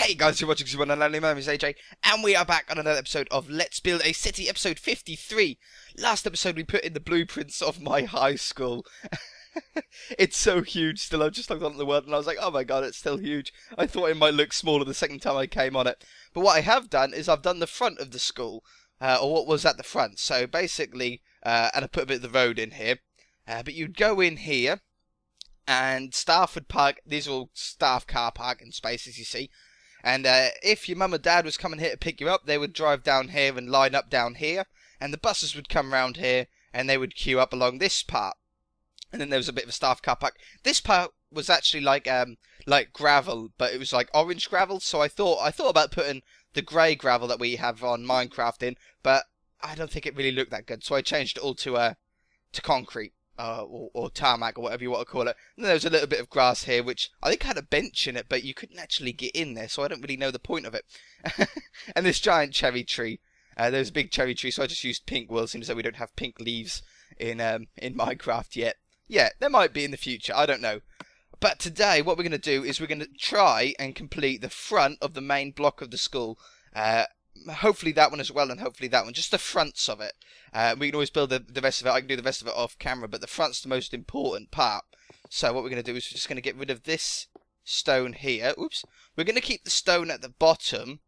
Hey guys, you're watching Super Lonely. My name is AJ, and we are back on another episode of Let's Build a City, episode 53. Last episode we put in the blueprints of my high school. It's so huge still. I've just looked on the world and I was like, oh my god, it's still huge. I thought it might look smaller the second time I came on it. But what I have done is I've done the front of the school, or what was at the front. So basically, and I put a bit of the road in here. But you'd go in here, and staff would park. These are all staff car parking spaces, you see. And if your mum or dad was coming here to pick you up, they would drive down here and line up down here. And the buses would come round here and they would queue up along this part. And then there was a bit of a staff car park. This part was actually like gravel, but it was like orange gravel. So I thought about putting the grey gravel that we have on Minecraft in, but I don't think it really looked that good. So I changed it all to concrete. Or tarmac, or whatever you want to call it. And then there was a little bit of grass here, which I think had a bench in it, but you couldn't actually get in there, so I don't really know the point of it. And this giant cherry tree. There's a big cherry tree, so I just used pink wool. Seems like we don't have pink leaves in Minecraft yet. Yeah, there might be in the future. I don't know. But today, what we're going to do is we're going to try and complete the front of the main block of the school. Hopefully that one as well, and hopefully that one. Just the fronts of it. We can always build the rest of it. I can do the rest of it off camera, but the front's the most important part. So what we're going to do is we're just going to get rid of this stone here. Oops. We're going to keep the stone at the bottom,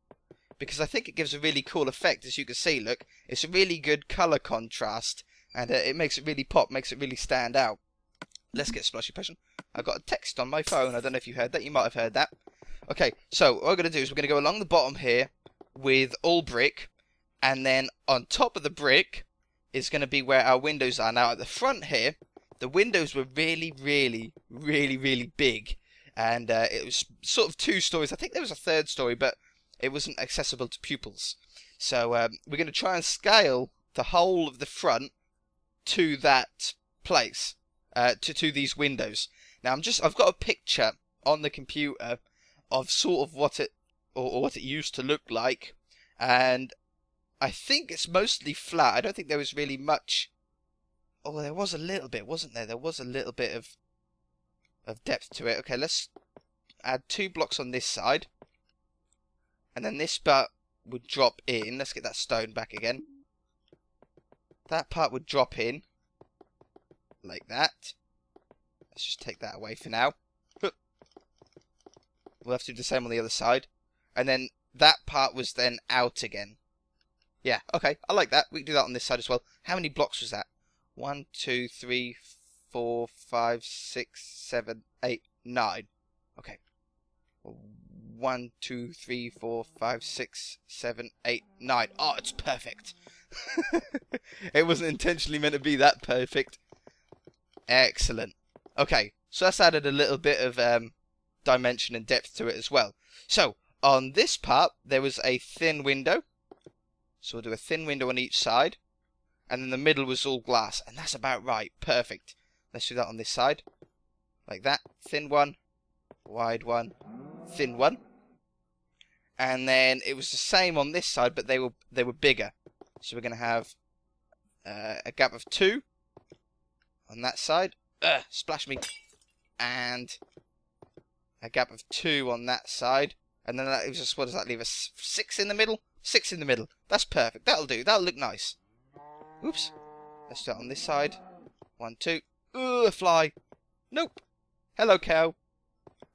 because I think it gives a really cool effect. As you can see, look. It's a really good colour contrast, and it makes it really pop, makes it really stand out. Let's get splashy passion. I've got a text on my phone. I don't know if you heard that. You might have heard that. Okay, so what we're going to do is we're going to go along the bottom here with all brick, and then on top of the brick is going to be where our windows are. Now at the front here, the windows were really big, and it was sort of 2 stories. I think there was a 3rd story, but it wasn't accessible to pupils. So we're going to try and scale the whole of the front to that place, to these windows. Now I've got a picture on the computer of sort of what it used to look like, and I think it's mostly flat. I don't think there was really much. Oh, there was a little bit, wasn't there? There was a little bit of depth to it. Okay, let's add 2 blocks on this side, and then this part would drop in. Let's get that stone back again. That part would drop in like that. Let's just take that away for now. We'll have to do the same on the other side. And then that part was then out again. Yeah, okay, I like that. We can do that on this side as well. How many blocks was that? 1, 2, 3, 4, 5, 6, 7, 8, 9. Okay. 1, 2, 3, 4, 5, 6, 7, 8, 9. Oh, it's perfect. It wasn't intentionally meant to be that perfect. Excellent. Okay, so that's added a little bit of dimension and depth to it as well. So on this part there was a thin window, so we'll do a thin window on each side, and then the middle was all glass, and that's about right. Perfect. Let's do that on this side like that. Thin one, wide one, thin one, and then it was the same on this side, but they were bigger. So we're going to have a gap of 2 on that side. Splash me. And a gap of 2 on that side. And then that leaves us, what does that leave us? 6 in the middle? 6 in the middle. That's perfect. That'll do. That'll look nice. Oops. Let's do it on this side. 1, 2. A fly. Nope. Hello, cow.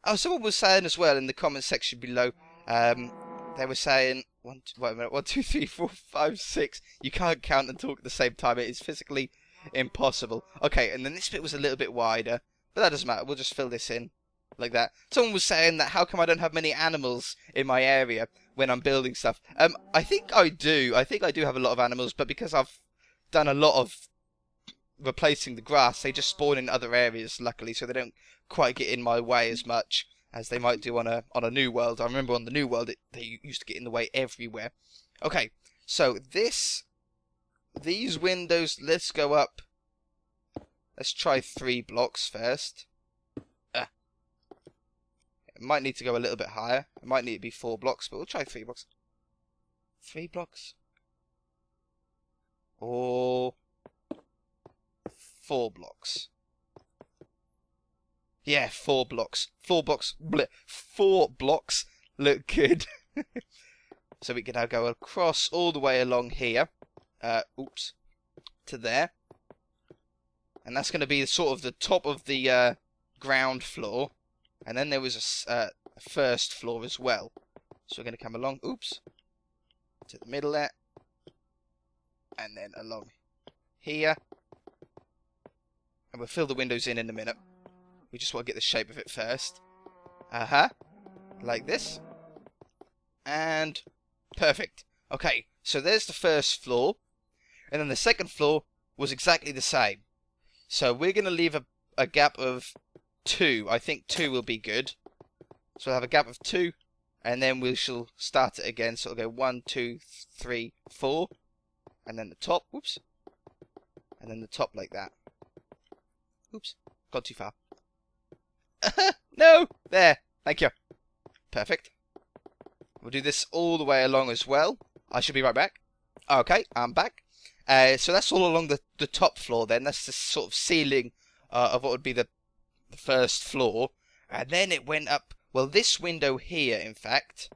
Oh, someone was saying as well in the comment section below, they were saying, wait a minute, 1, 2, 3, 4, 5, 6. You can't count and talk at the same time. It is physically impossible. Okay, and then this bit was a little bit wider, but that doesn't matter. We'll just fill this in like that. Someone was saying that how come I don't have many animals in my area when I'm building stuff. I think I do. I think I do have a lot of animals, but because I've done a lot of replacing the grass, they just spawn in other areas, luckily, so they don't quite get in my way as much as they might do on a new world. I remember on the new world, they used to get in the way everywhere. Okay, so these windows, let's go up. Let's try 3 blocks first. It might need to go a little bit higher. It might need to be 4 blocks, but we'll try 3 blocks. 3 blocks. Or 4 blocks. Yeah, 4 blocks. 4 blocks. Bleh, 4 blocks. look good. So we can now go across all the way along here. Oops. To there. And that's going to be sort of the top of the ground floor. And then there was a first floor as well. So we're going to come along, oops, to the middle there. And then along here. And we'll fill the windows in a minute. We just want to get the shape of it first. Like this. And perfect. Okay, so there's the first floor. And then the second floor was exactly the same. So we're going to leave a gap of 2. I think 2 will be good. So we'll have a gap of 2. And then we shall start it again. So it'll go 1, 2, 3, 4. And then the top. Whoops. And then the top like that. Oops. Gone too far. No! There. Thank you. Perfect. We'll do this all the way along as well. I should be right back. Okay, I'm back. So that's all along the top floor then. That's the sort of ceiling of what would be the first floor. And then it went up. Well, this window here, in fact.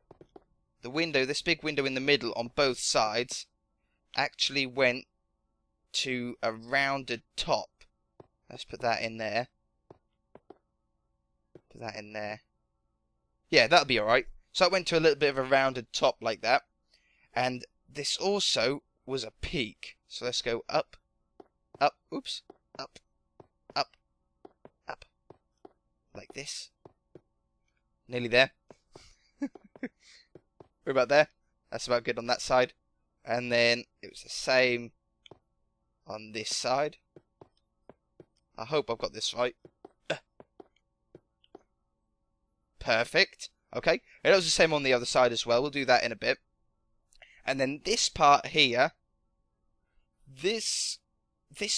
The window, this big window in the middle on both sides, actually went to a rounded top. Let's put that in there. Put that in there. Yeah, that'll be alright. So it went to a little bit of a rounded top like that. And this also was a peak. So let's go up, up, oops, up, up, up. Like this. Nearly there. We're about there. That's about good on that side. And then it was the same on this side. I hope I've got this right. Perfect. Okay. And it was the same on the other side as well. We'll do that in a bit. And then this part here. This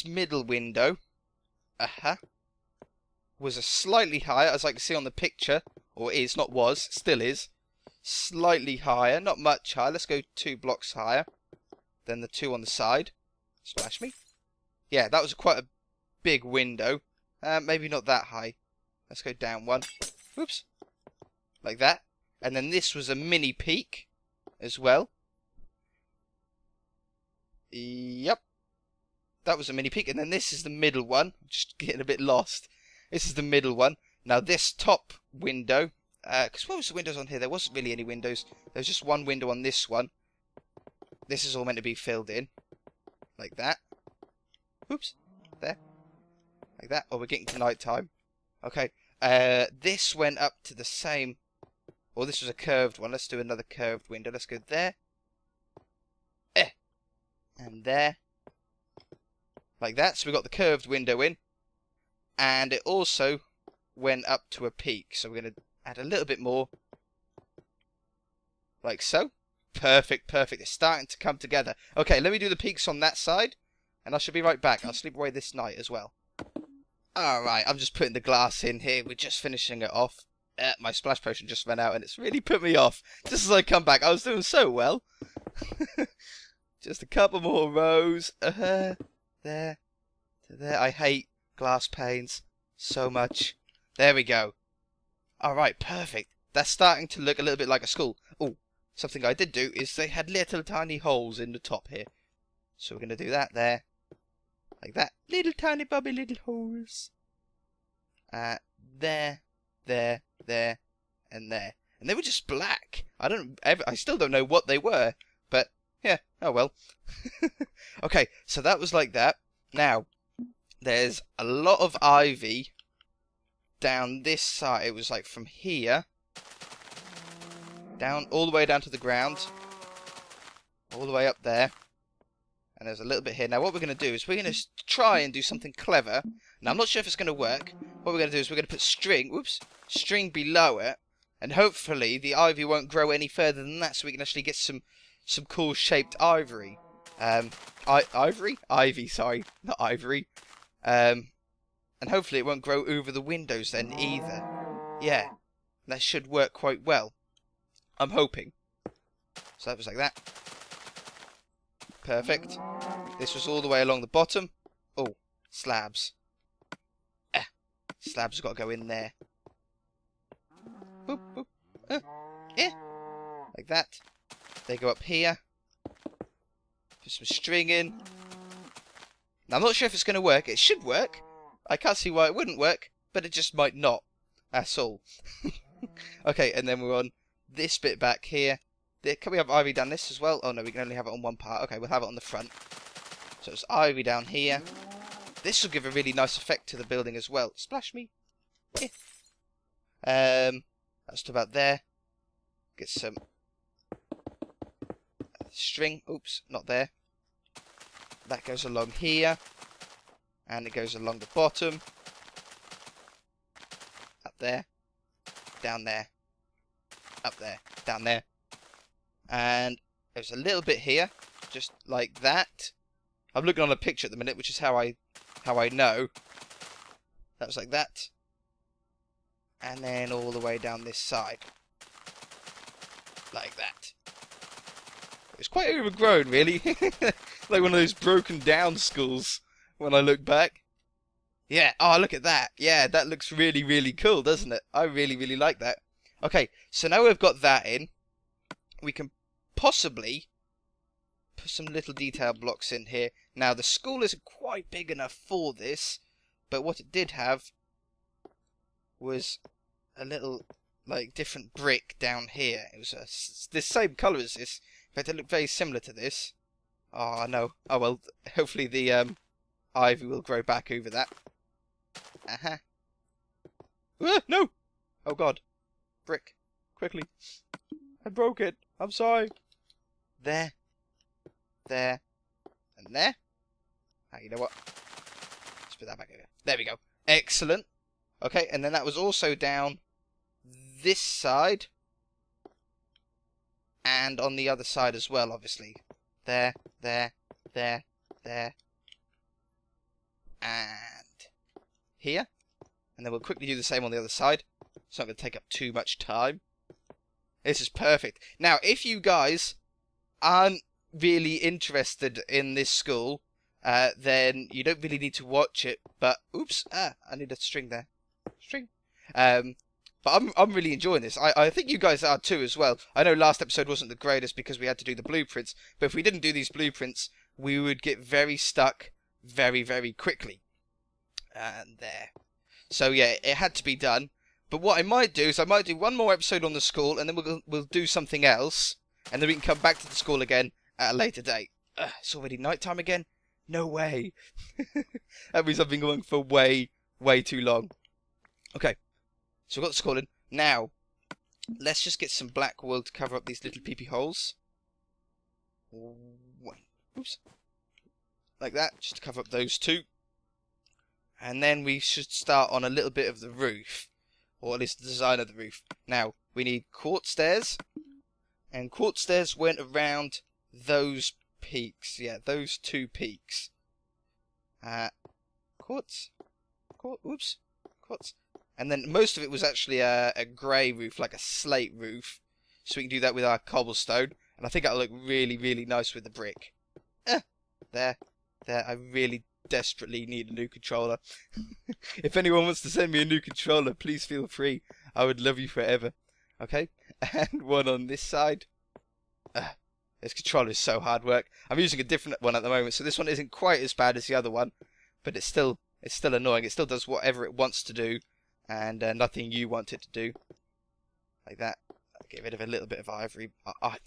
middle window. Was a slightly higher, as I can see on the picture. Or is, not was. Still is. Slightly higher. Not much higher. Let's go 2 blocks higher than the 2 on the side. Splash me. Yeah, that was quite a big window. Maybe not that high. Let's go down 1. Oops. Like that. And then this was a mini peak as well. Yep. That was a mini peak. And then this is the middle one. Just getting a bit lost. This is the middle one. Now this top window. Because what was the windows on here? There wasn't really any windows. There was just one window on this one. This is all meant to be filled in. Like that. Oops. There. Like that. Oh, we're getting to night time. Okay. This went up to the same. Or this was a curved one. Let's do another curved window. Let's go there. And there. Like that. So we got the curved window in. And it also went up to a peak. So we're going to add a little bit more. Like so. Perfect, perfect. It's starting to come together. Okay, let me do the peaks on that side. And I should be right back. I'll sleep away this night as well. Alright, I'm just putting the glass in here. We're just finishing it off. My splash potion just ran out and it's really put me off. Just as I come back, I was doing so well. Just a couple more rows. There. To there. I hate glass panes so much. There we go. Alright, perfect. That's starting to look a little bit like a school. Oh, something I did do is they had little tiny holes in the top here. So we're going to do that there. Like that. Little tiny bubby little holes. There, there, there, and there. And they were just black. I still don't know what they were. But, yeah, oh well. Okay, so that was like that. Now, there's a lot of ivy down this side. It was like from here. Down, all the way down to the ground. All the way up there. And there's a little bit here. Now what we're going to do is we're going to try and do something clever. Now I'm not sure if it's going to work. What we're going to do is we're going to put string below it. And hopefully the ivy won't grow any further than that, so we can actually get some cool shaped ivory. Ivy, sorry. Not ivory. And hopefully it won't grow over the windows then either. Yeah. That should work quite well. I'm hoping. So that was like that. Perfect. This was all the way along the bottom. Oh, slabs. Slabs have got to go in there. Boop, boop. Yeah. that. They go up here. Put some string in. Now, I'm not sure if it's going to work. It should work. I can't see why it wouldn't work, but it just might not. That's all. Okay, and then we're on this bit back here. Can we have ivy down this as well? Oh no, we can only have it on one part. Okay, we'll have it on the front. So it's ivy down here. This will give a really nice effect to the building as well. Splash me. Yeah. That's about there. Get some string. Oops, not there. That goes along here. And it goes along the bottom. Up there. Down there. Up there. Down there. And there's a little bit here. Just like that. I'm looking on a picture at the minute, which is how I know. That was like that. And then all the way down this side. Like that. It's quite overgrown, really. Like one of those broken down schools when I look back. Yeah, oh, look at that. Yeah, that looks really, really cool, doesn't it? I really, really like that. Okay, so now we've got that in, we can possibly put some little detail blocks in here. Now, the school isn't quite big enough for this, but what it did have was a little, like, different brick down here. It was the same colour as this. In fact, it looked very similar to this. Oh, no. Oh, well, hopefully the ivy will grow back over that. Uh-huh. No! Oh, God. Brick. Quickly. I broke it. I'm sorry. There. There. And there. Ah, you know what? Let's put that back over. There we go. Excellent. Okay, and then that was also down this side. And on the other side as well, obviously. There, there, there, there. And here. And then we'll quickly do the same on the other side. It's not going to take up too much time. This is perfect. Now, if you guys aren't really interested in this school, then you don't really need to watch it. But, oops, I need a string there. String. But I'm really enjoying this. I think you guys are too as well. I know last episode wasn't the greatest because we had to do the blueprints. But if we didn't do these blueprints, we would get very stuck very, very quickly. And there. So yeah, it had to be done. But what I might do is I might do one more episode on the school, and then we'll do something else, and then we can come back to the school again at a later date. It's already night time again? No way. That means I've been going for way, way too long. Okay, so we've got the school in. Now, let's just get some black wool to cover up these little peepee holes. Oops. Like that, just to cover up those two. And then we should start on a little bit of the roof. Or at least the design of the roof. Now, we need quartz stairs. And quartz stairs went around those peaks. Yeah, those two peaks. Quartz. Oops. Quartz. And then most of it was actually a grey roof, like a slate roof. So we can do that with our cobblestone. And I think that'll look really, really nice with the brick. There. I really desperately need a new controller. If anyone wants to send me a new controller, please feel free. I would love you forever. Okay? And one on this side. This controller is so hard work. I'm using a different one at the moment, so this one isn't quite as bad as the other one. But it's still annoying. It still does whatever it wants to do. And nothing you want it to do. Like that. I'll get rid of a little bit of ivory.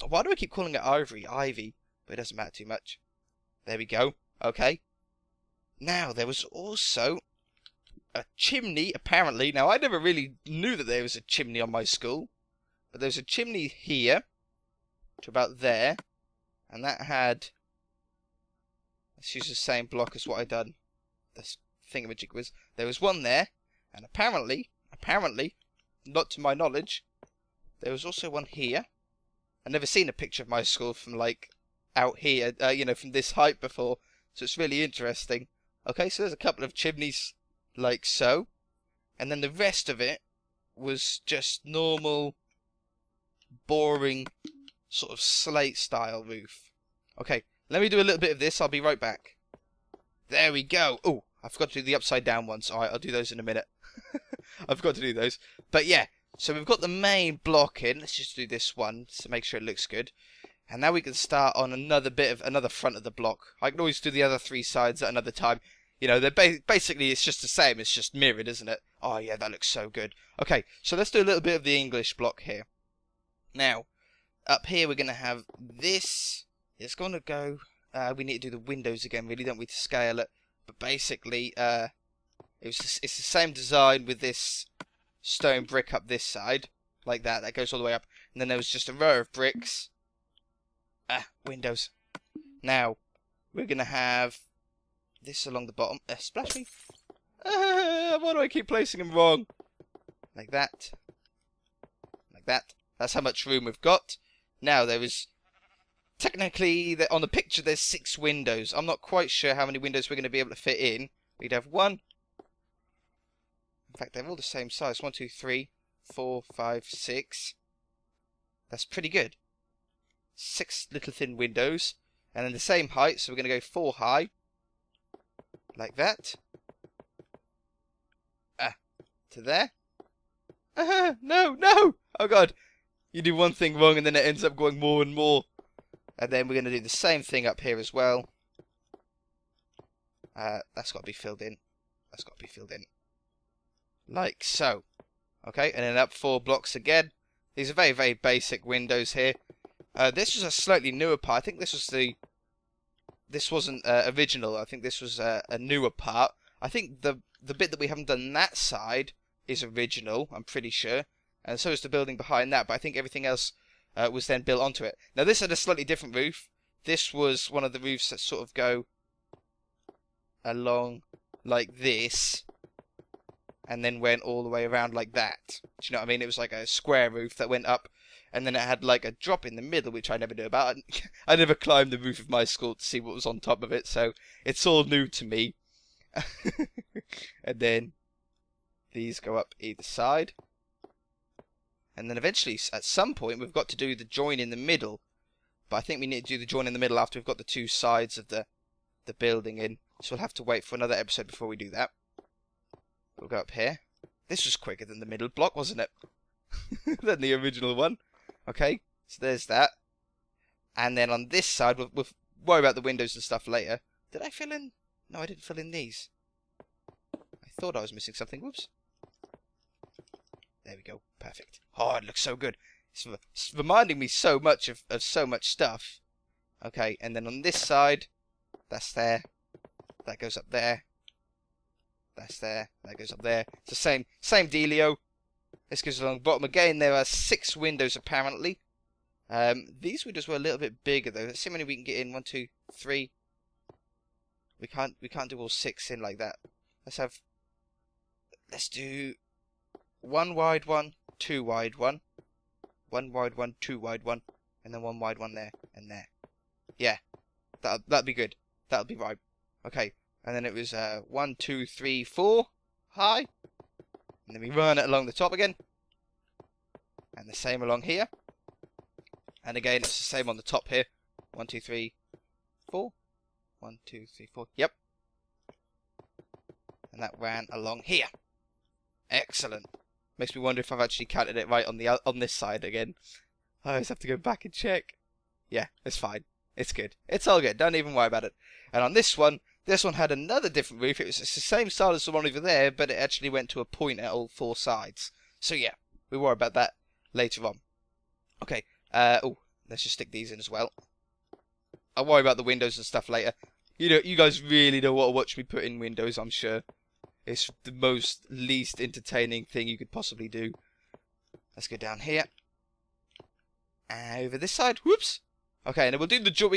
Why do I keep calling it ivory? Ivy. But it doesn't matter too much. There we go. Okay. Now, there was also a chimney, apparently. Now, I never really knew that there was a chimney on my school. But there's a chimney here to about there. And that had... Let's use the same block as what I done. This thingamajig was. There was one there. And apparently, not to my knowledge, there was also one here. I've never seen a picture of my school from, like, out here, from this height before. So it's really interesting. Okay, so there's a couple of chimneys like so. And then the rest of it was just normal, boring, sort of slate style roof. Okay, let me do a little bit of this. I'll be right back. There we go. Oh, I forgot to do the upside down ones. Alright, I'll do those in a minute. I forgot to do those. But yeah, So we've got the main block in. Let's just do this one to make sure it looks good. And now we can start on another front of the block. I can always do the other 3 sides at another time. You know, they're basically it's just the same. It's just mirrored, isn't it? Oh yeah, that looks so good. Okay, so let's do a little bit of the English block here. Now, up here we're going to have this. It's going to go... we need to do the windows again, really, don't we, to scale it. But basically, it's the same design with this stone brick up this side. Like that. That goes all the way up. And then there was just a row of bricks. Windows. Now, we're going to have this along the bottom. Splash me. Why do I keep placing them wrong? Like that. Like that. That's how much room we've got. Now, there is... Technically, on the picture, there's 6 windows. I'm not quite sure how many windows we're going to be able to fit in. We'd have 1. In fact, they're all the same size. 1, 2, 3, 4, 5, 6. That's pretty good. 6 little thin windows. And then the same height, so we're going to go 4 high. Like that. To there. No, no! Oh god. You do one thing wrong and then it ends up going more and more. And then we're going to do the same thing up here as well. That's got to be filled in. That's got to be filled in. Like so. Okay, and then up 4 blocks again. These are very, very basic windows here. This was a slightly newer part. I think this was this wasn't original. I think this was a newer part. I think the bit that we haven't done that side is original, I'm pretty sure. And so is the building behind that, but I think everything else was then built onto it. Now this had a slightly different roof. This was one of the roofs that sort of go along like this, and then went all the way around like that. Do you know what I mean? It was like a square roof that went up, and then it had like a drop in the middle, which I never knew about. I never climbed the roof of my school to see what was on top of it, so it's all new to me. And then these go up either side. And then eventually, at some point, we've got to do the join in the middle. But I think we need to do the join in the middle after we've got the 2 sides of the building in. So we'll have to wait for another episode before we do that. We'll go up here. This was quicker than the middle block, wasn't it? Than the original one. Okay, so there's that. And then on this side, we'll worry about the windows and stuff later. Did I fill in? No, I didn't fill in these. I thought I was missing something. Whoops. There we go. Perfect. Oh, it looks so good. It's reminding me so much of so much stuff. Okay, and then on this side, that's there. That goes up there. That's there. That goes up there. It's the same dealio. This goes along the bottom again. There are 6 windows apparently. These windows were a little bit bigger though. Let's see how many we can get in. 1, 2, 3. We can't do all 6 in like that. Let's do 1 wide one, 2 wide one, 1 wide one, 2 wide one, and then 1 wide one there and there. Yeah, that'd be good. That'll be right. Okay, and then it was 1, 2, 3, 4 high, and then we run it along the top again, and the same along here, and again it's the same on the top here. 1, 2, 3, 4. 1, 2, 3, 4. Yep. And that ran along here. Excellent. Makes me wonder if I've actually counted it right on this side again. I always have to go back and check. Yeah, it's fine. It's good. It's all good. Don't even worry about it. And on this one had another different roof. It's the same style as the one over there, but it actually went to a point at all 4 sides. So yeah, we'll worry about that later on. Okay. Oh, let's just stick these in as well. I'll worry about the windows and stuff later. You guys really don't want to watch me put in windows, I'm sure. It's the most least entertaining thing you could possibly do. Let's go down here. Over this side. Whoops. Okay, and then we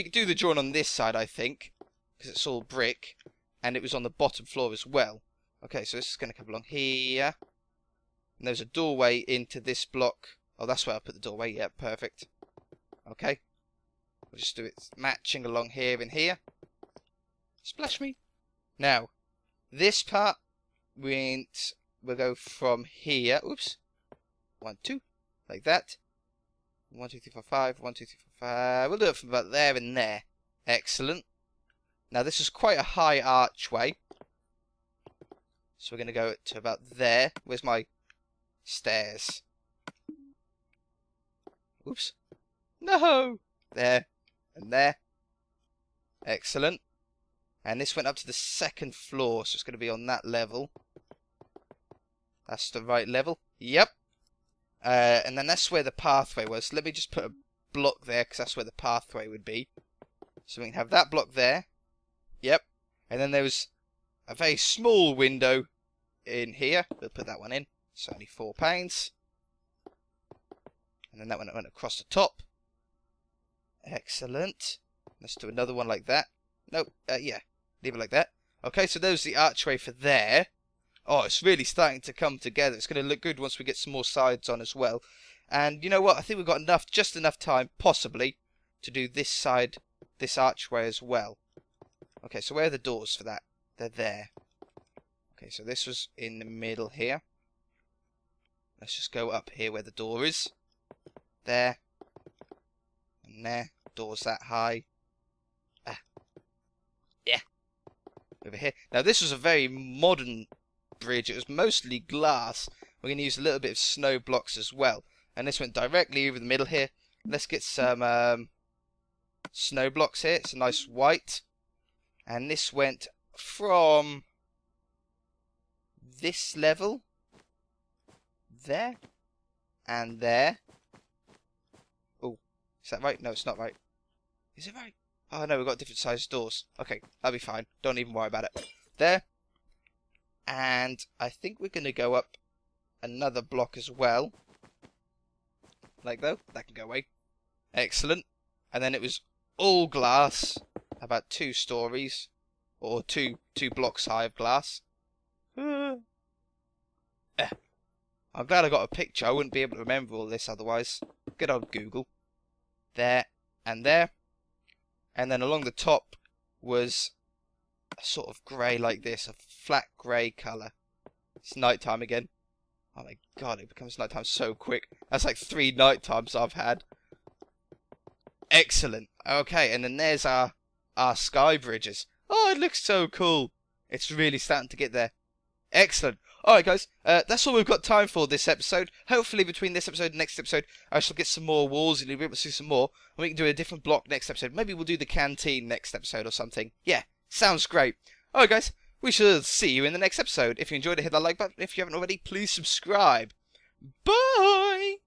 can do the drawing on this side, I think, because it's all brick, and it was on the bottom floor as well. Okay, so this is going to come along here. And there's a doorway into this block. Oh, that's where I put the doorway. Yeah, perfect. Okay. We'll just do it matching along here and here. Splash me. Now, this part, we'll go from here. Oops. 1, 2. Like that. 1, 2, 3, 4, 5. 1, 2, 3, 4, 5. We'll do it from about there and there. Excellent. Now, this is quite a high archway. So we're going to go to about there. Where's my stairs? Whoops. No! There. And there. Excellent. And this went up to the second floor, so it's going to be on that level. That's the right level. Yep. And then that's where the pathway was. Let me just put a block there, because that's where the pathway would be. So we can have that block there. Yep. And then there was a very small window in here. We'll put that one in. It's only £4. And then that one went across the top. Excellent. Let's do another one like that. Nope. Yeah. Leave it like that. Okay, so there's the archway for there. Oh, it's really starting to come together. It's going to look good once we get some more sides on as well. And you know what? I think we've got just enough time, possibly, to do this side, this archway as well. Okay, so where are the doors for that? They're there. Okay, so this was in the middle here. Let's just go up here where the door is. There. And there. Door's that high. Yeah. Over here. Now, this was a very modern bridge. It was mostly glass. We're going to use a little bit of snow blocks as well. And this went directly over the middle here. Let's get some snow blocks here. It's a nice white. And this went from this level there and there. Oh, is that right? No, it's not right. Is it right? Oh no, we've got different sized doors. Okay, that'll be fine. Don't even worry about it. There. And I think we're going to go up another block as well. Like though, that can go away. Excellent. And then it was all glass, about 2 stories, or two blocks high of glass. I'm glad I got a picture. I wouldn't be able to remember all this otherwise. Good old Google. There and there. And then along the top was a sort of grey like this, a flat grey colour. It's night time again. Oh my god, it becomes night time so quick. That's like 3 night times I've had. Excellent. Okay, and then there's our sky bridges. Oh, it looks so cool. It's really starting to get there. Excellent. Alright guys, that's all we've got time for this episode. Hopefully between this episode and next episode I shall get some more walls and you'll be able to see some more. And we can do a different block next episode. Maybe we'll do the canteen next episode or something. Yeah, sounds great. Alright guys, we shall see you in the next episode. If you enjoyed it, hit that like button. If you haven't already, please subscribe. Bye!